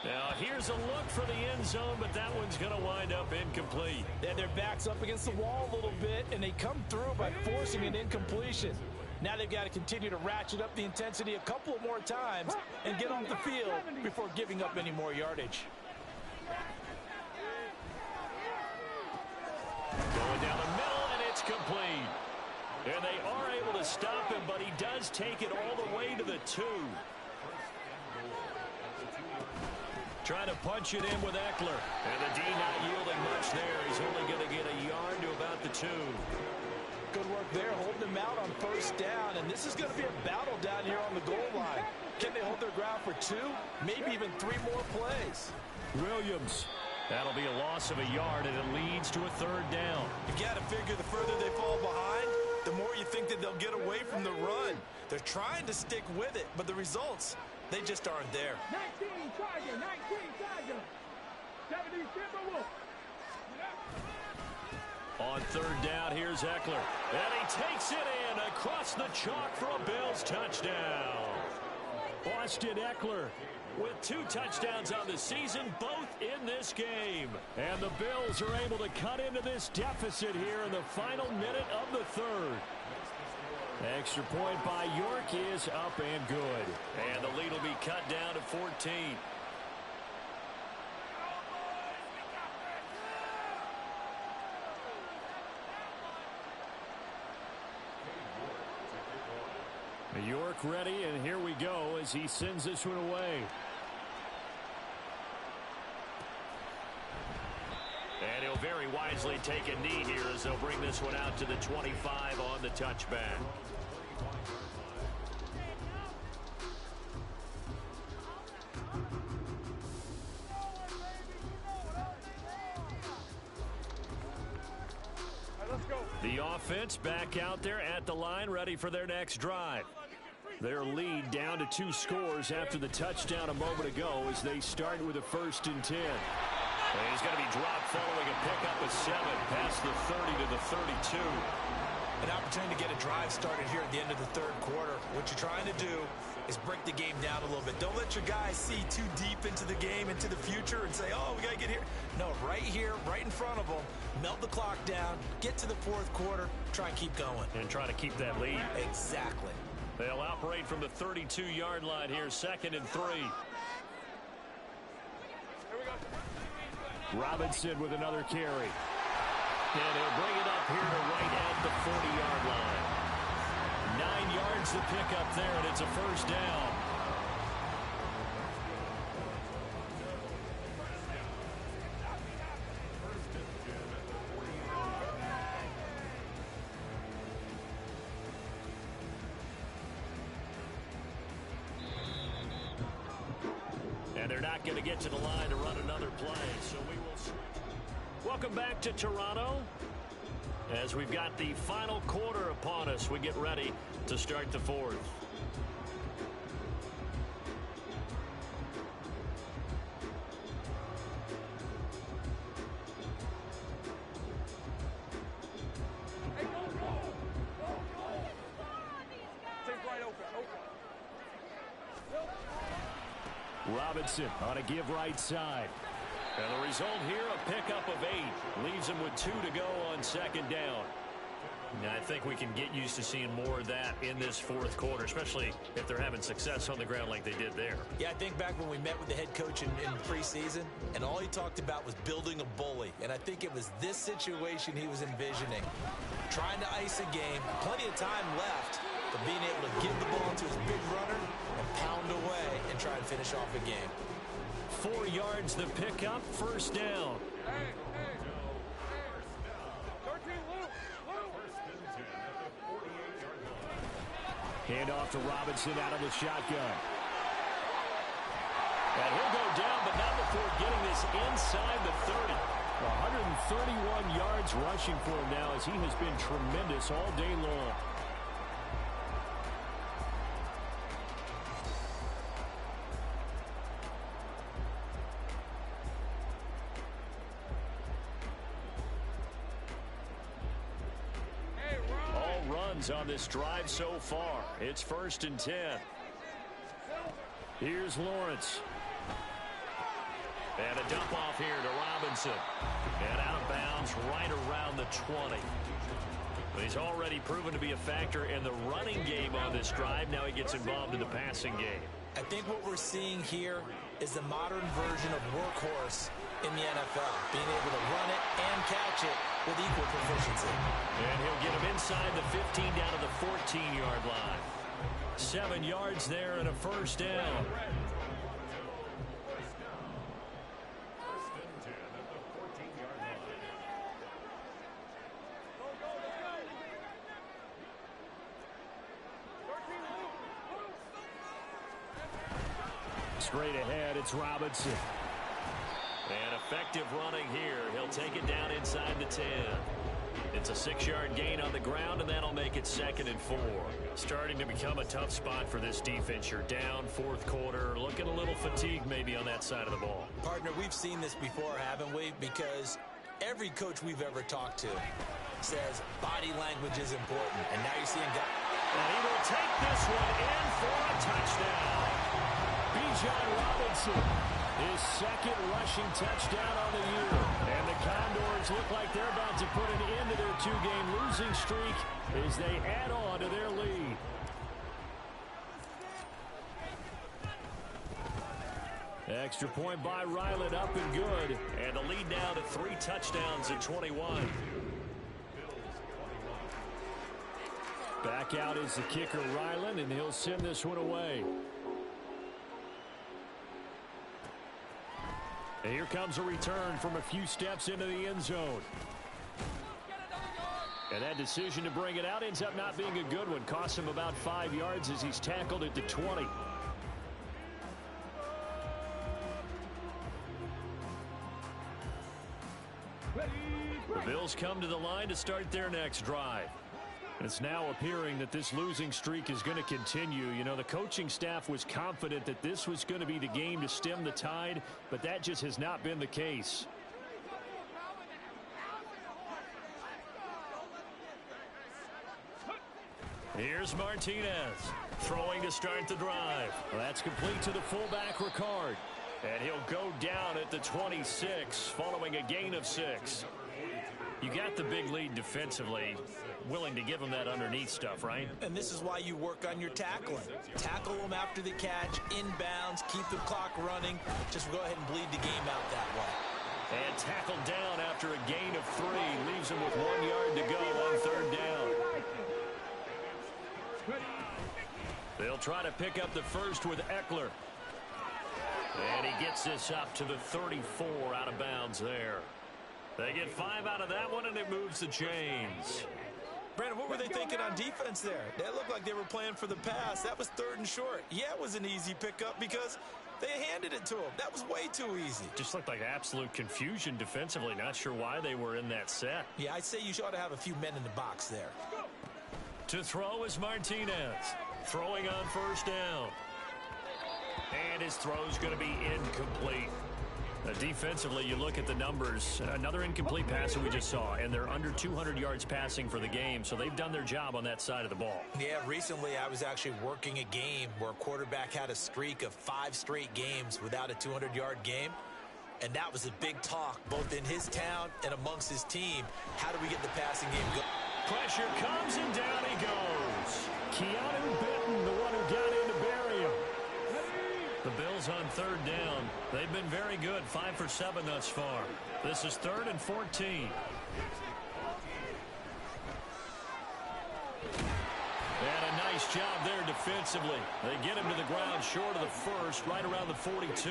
Now, here's a look for the end zone, but that one's going to wind up incomplete. Yeah, their back's up against the wall a little bit, and they come through by forcing an incompletion. Now they've got to continue to ratchet up the intensity a couple more times and get off the field before giving up any more yardage. Going down the middle, and it's complete. And they are able to stop him, but he does take it all the way to the 2. Trying to punch it in with Eckler. And the D not yielding much there. He's only going to get a yard to about the 2. Good work there, holding them out on 1st down. And this is going to be a battle down here on the goal line. Can they hold their ground for 2, maybe even 3 more plays? Williams. That'll be a loss of a yard, and it leads to a 3rd down. You got to figure the further they fall behind, the more you think that they'll get away from the run. They're trying to stick with it, but the results, they just aren't there. 19 Charger, 19 Charger. 70 Timberwolves. On 3rd down, here's Eckler. And he takes it in across the chalk for a Bills touchdown. Austin Eckler with 2 touchdowns on the season, both in this game. And the Bills are able to cut into this deficit here in the final minute of the 3rd. Extra point by York is up and good. And the lead will be cut down to 14. York ready, and here we go as he sends this one away. And he'll very wisely take a knee here as they'll bring this one out to the 25 on the touchback. The offense back out there at the line, ready for their next drive. Their lead down to 2 scores after the touchdown a moment ago as they start with a 1st and 10. And he's going to be dropped following a pickup of 7 past the 30 to the 32. An opportunity to get a drive started here at the end of the 3rd quarter. What you're trying to do is break the game down a little bit. Don't let your guys see too deep into the game, into the future, and say, oh, we got to get here. No, right here, right in front of them, melt the clock down, get to the 4th quarter, try and keep going. And try to keep that lead. Exactly. They'll operate from the 32-yard line here, 2nd and 3. Robinson with another carry. And he'll bring it up here to right at the 40-yard line. 9 yards to pick up there, and it's a 1st down. And they're not going to get to the line to run another play, so we will switch. Welcome back to Toronto. As we've got the final quarter upon us, we get ready to start the 4th. Robinson on a give right side. And the result here, a pickup of 8. Leaves them with 2 to go on 2nd down. Now, I think we can get used to seeing more of that in this 4th quarter, especially if they're having success on the ground like they did there. Yeah, I think back when we met with the head coach in preseason, and all he talked about was building a bully. And I think it was this situation he was envisioning. Trying to ice a game, plenty of time left, but being able to give the ball to his big runner and pound away and try and finish off a game. 4 yards the pickup, 1st down. Hand off to Robinson out of the shotgun. And he'll go down, but not before getting this inside the 30. 131 yards rushing for him now as he has been tremendous all day long. On this drive so far. It's 1st and 10. Here's Lawrence. And a dump off here to Robinson. And out of bounds right around the 20. He's already proven to be a factor in the running game on this drive. Now he gets involved in the passing game. I think what we're seeing here is the modern version of workhorse in the NFL. Being able to run it and catch it with equal proficiency. And he'll get him inside the 15 down to the 14-yard line. 7 yards there and a 1st down. Straight ahead, it's Robinson. And effective running here. He'll take it down inside the 10. It's a 6-yard gain on the ground, and that'll make it 2nd and 4. Starting to become a tough spot for this defense. You're down 4th quarter, looking a little fatigued maybe on that side of the ball. Partner, we've seen this before, haven't we? Because every coach we've ever talked to says body language is important. And now you're seeing guys. And he will take this one in for a touchdown. Bijan Robinson, his 2nd rushing touchdown on the year. And the Condors look like they're about to put an end to their 2-game losing streak as they add on to their lead. Extra point by Ryland, up and good. And the lead now to 3 touchdowns at 21. Back out is the kicker, Ryland, and he'll send this one away. And here comes a return from a few steps into the end zone. And that decision to bring it out ends up not being a good one. Costs him about 5 yards as he's tackled at the 20. The Bills come to the line to start their next drive. It's now appearing that this losing streak is going to continue. You know, the coaching staff was confident that this was going to be the game to stem the tide, but that just has not been the case. Here's Martinez throwing to start the drive. Well, that's complete to the fullback, Ricard. And he'll go down at the 26 following a gain of 6. You got the big lead defensively, willing to give them that underneath stuff, right? And this is why you work on your tackling. Tackle them after the catch, inbounds, keep the clock running. Just go ahead and bleed the game out that way. And tackled down after a gain of 3. Leaves him with 1 yard to go on third down. They'll try to pick up the first with Eckler. And he gets this up to the 34 out of bounds there. They get 5 out of that one, and it moves the chains. Brandon, what were they thinking on defense there? They looked like they were playing for the pass. That was 3rd and short. Yeah, it was an easy pickup because they handed it to him. That was way too easy. Just looked like absolute confusion defensively. Not sure why they were in that set. Yeah, I'd say you ought to have a few men in the box there. To throw is Martinez. Throwing on first down. And his throw's going to be incomplete. Defensively, you look at the numbers. Another incomplete pass that we just saw, and they're under 200 yards passing for the game, so they've done their job on that side of the ball. Yeah, recently I was actually working a game where a quarterback had a streak of 5 straight games without a 200-yard game, and that was a big talk both in his town and amongst his team. How do we get the passing game going? Pressure comes, and down he goes. Keanu Benton, the one who got in to bury him. The Bills on third down. They've been very good, 5 for 7 thus far. This is 3rd and 14. And a nice job there defensively. They get him to the ground short of the first, right around the 42.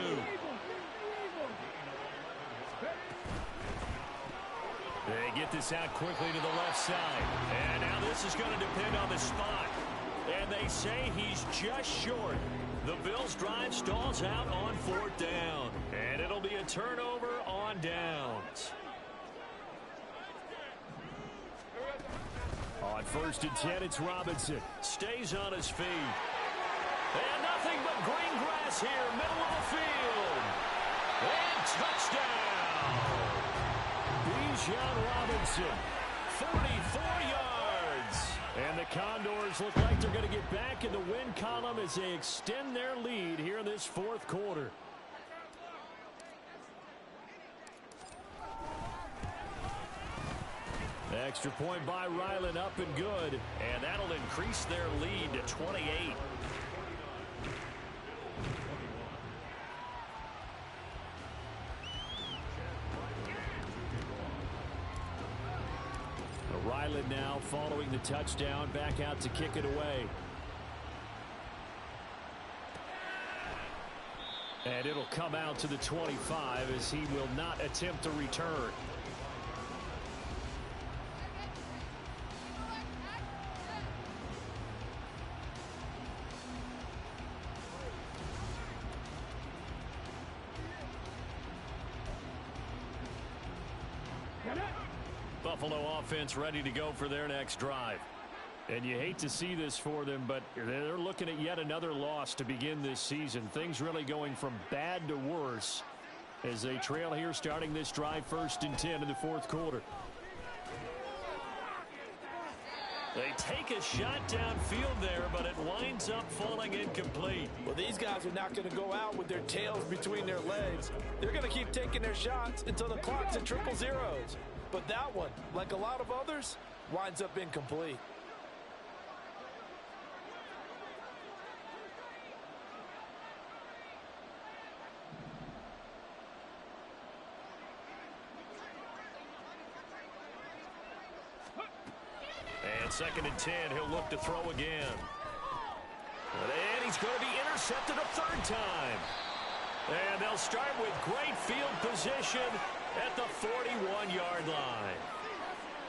They get this out quickly to the left side. And now this is going to depend on the spot. And they say he's just short. The Bills' drive stalls out on 4th down. And it'll be a turnover on downs. On 1st and 10, it's Robinson. Stays on his feet. And nothing but green grass here, middle of the field. And touchdown. Bijan Robinson, 34 yards. And the Condors look like they're going to get back in the win column as they extend their lead here in this 4th quarter. Extra point by Ryland, up and good. And that'll increase their lead to 28. Ryland now following the touchdown, back out to kick it away. And it'll come out to the 25 as he will not attempt to return. Buffalo offense ready to go for their next drive. And you hate to see this for them, but they're looking at yet another loss to begin this season. Things really going from bad to worse as they trail here starting this drive 1st and 10 in the 4th quarter. They take a shot downfield there, but it winds up falling incomplete. Well, these guys are not going to go out with their tails between their legs. They're going to keep taking their shots until the clock's at triple zeros. But that one, like a lot of others, winds up incomplete. And On 2nd and 10, he'll look to throw again. And he's going to be intercepted a third time. And they'll start with great field position at the 41-yard line.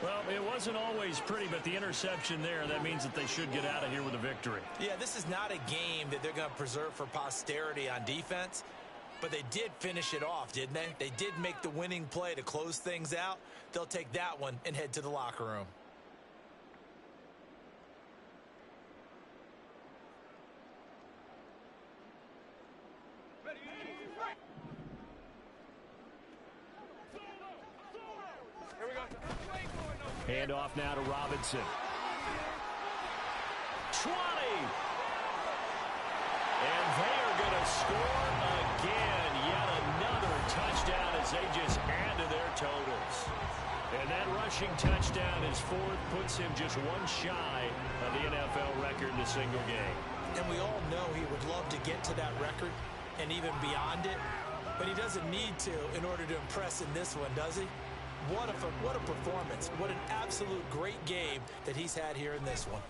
Well, it wasn't always pretty, but the interception there, that means that they should get out of here with a victory. Yeah, this is not a game that they're going to preserve for posterity on defense, but they did finish it off, didn't they? They did make the winning play to close things out. They'll take that one and head to the locker room. Handoff now to Robinson. 20. And they are going to score again. Yet another touchdown as they just add to their totals. And that rushing touchdown, his fourth, puts him just one shy of the NFL record in a single game. And we all know he would love to get to that record and even beyond it, but he doesn't need to in order to impress in this one, does he? What a performance. What an absolute great game that he's had here in this one.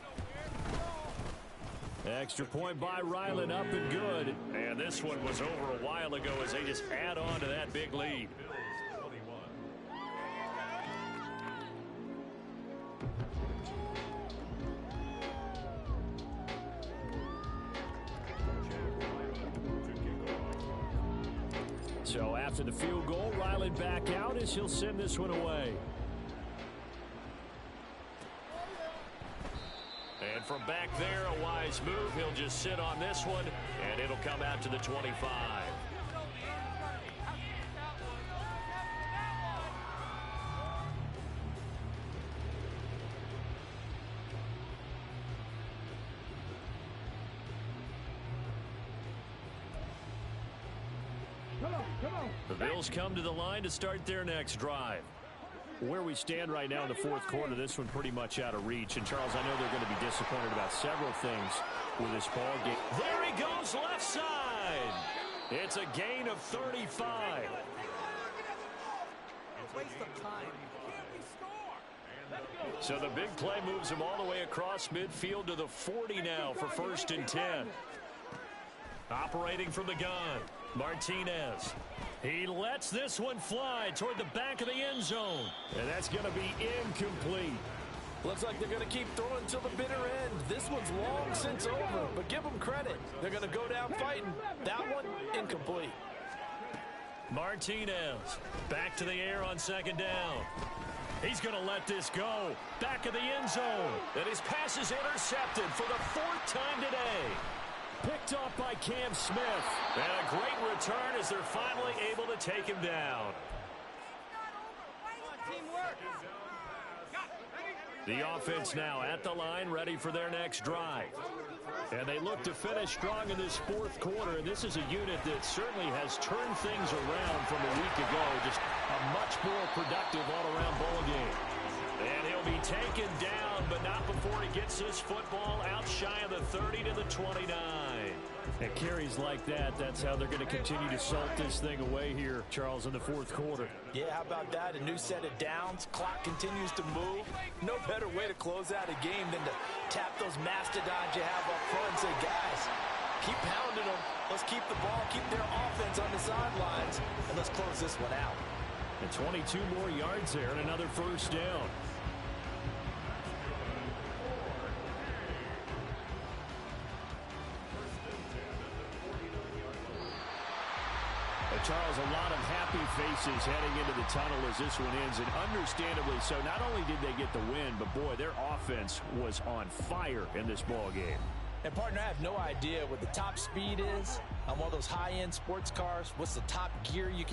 Extra point by Ryland, up and good. And this one was over a while ago as they just add on to that big lead. So after the field goal, Ryland back out as he'll send this one away. And from back there, a wise move. He'll just sit on this one, and it'll come out to the 25. The Bills come to the line to start their next drive. Where we stand right now in the fourth quarter, this one pretty much out of reach. And, Charles, I know they're going to be disappointed about several things with this ball game. There he goes, left side. It's a gain of 35. Waste of time. So the big play moves him all the way across midfield to the 40 now for 1st and 10. Operating from the gun, Martinez. He lets this one fly toward the back of the end zone. And that's going to be incomplete. Looks like they're going to keep throwing till the bitter end. This one's long since over, but give them credit. They're going to go down fighting. That one, incomplete. Martinez back to the air on 2nd down. He's going to let this go. Back of the end zone. And his pass is intercepted for the 4th time today. Picked off by Cam Smith. And a great return as they're finally able to take him down. The offense now at the line, ready for their next drive. And they look to finish strong in this fourth quarter. And this is a unit that certainly has turned things around from a week ago. Just a much more productive all-around ball game. And he'll be taken down, but not before he gets this football out shy of the 30 to the 29. And carries like that, that's how they're going to continue to salt this thing away here, Charles, in the fourth quarter. Yeah, how about that? A new set of downs. Clock continues to move. No better way to close out a game than to tap those mastodons you have up front and say, guys, keep pounding them. Let's keep the ball, keep their offense on the sidelines, and let's close this one out. And 22 more yards there and another 1st down. Charles, a lot of happy faces heading into the tunnel as this one ends, and understandably so. Not only did they get the win, but boy, their offense was on fire in this ball game. And partner, I have no idea what the top speed is on one of those high-end sports cars. What's the top gear you can